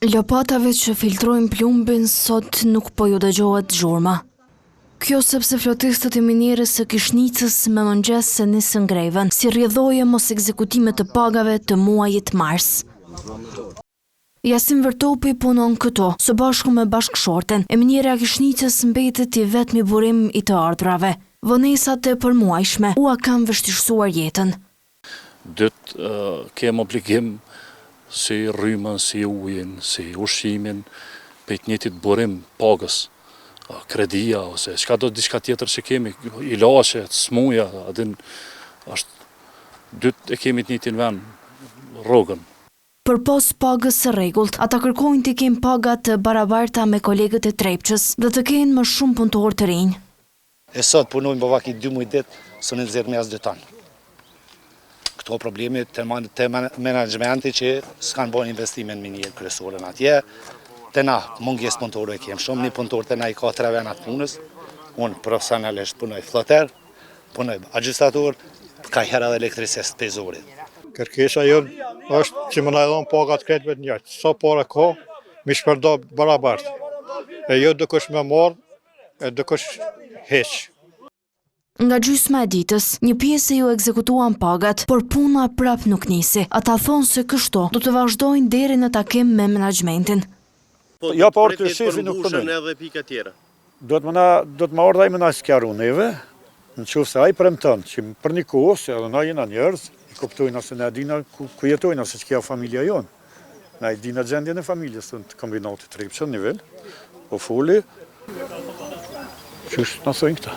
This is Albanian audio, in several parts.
Lopatave që filtrojnë plumbin sot nuk po ju dëgjohet zhurma. Kjo sepse flotistët e minierës së Kishnicës me mëngjes se nisën greven, si rrjedhoje mos ekzekutime të pagave të muajit mars. Jasim Vërtopi punon këto, së bashku me bashkëshorten, e miniera e Kishnicës mbetet i vetmi burim i të ardhrave. Vonesat e përmuajshme ua kanë vështirësuar jetën. Kem obligim si rrymën, si ujin, si ushqimin, për të njëjtit burim pagës, kredia ose çka do diçka tjetër që kemi, ilaçe, smuja, e kemi të njëjtin vend, rrogën. Për pos pagës së rregullt, ata kërkojnë të kenë paga të barabarta me kolegët e Trepçës dhe të kenë më shumë punëtorë të rinj. E sot punojnë bavaki 2 muaj ditë, s'u nxjerr me as 2 ton. Këto probleme të menaxhmenti që s'kan bën investime në minier kryesore atje. Te na mungesë punëtorë kemi shumë, një punëtor te na i ka 3 vena të punës. Unë profesionalisht punoj floter, punoj agjistator, ka herë edhe elektricist pezorit. Kërkesa jonë është që më na dhon pagat kretëve të njëjtë. Sa para ka, mi shpërdo barabart. E jo dikush më marr, e dikush heq. Nga gjysma e ditës, një pjesë ju ekzekutuan pagat, por puna prap nuk nisi. Ata thonë se kështu do të vazhdojnë deri në takim me menaxhmentin. Ja pa orë shefi nuk punon. Edhe pika tjera. Do të më ardhaj më na sqaru neve, në qoftë se ai premton që për një kohë se edhe na jena njerëz, i kuptojnë ose na dinë ku jetojnë ose ç'ka familja jonë. Na i dinë gjendjen e familjes të kombinatit Trepçë në nivel, po foli. Ç'është na thonë këta?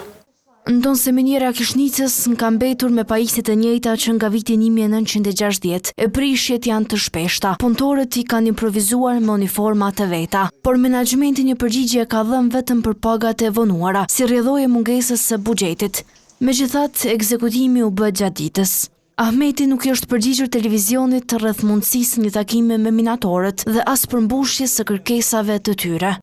Ndonë se miniera e Kishnicës ka mbetur me pajisjet e njëjta që nga viti 1960, e prishjet janë të shpeshta. Punëtorët i kanë improvizuar me uniforma të veta, por menaxhmenti një përgjigje ka dhënë vetëm për pagat e vonuara, si rrjedhoje mungesës së buxhetit. Megjithatë, ekzekutimi u bë gjatë ditës. Ahmeti nuk i është përgjigjur televizionit rreth mundësisë një takime me minatorët dhe as përmbushjes së kërkesave të tyre.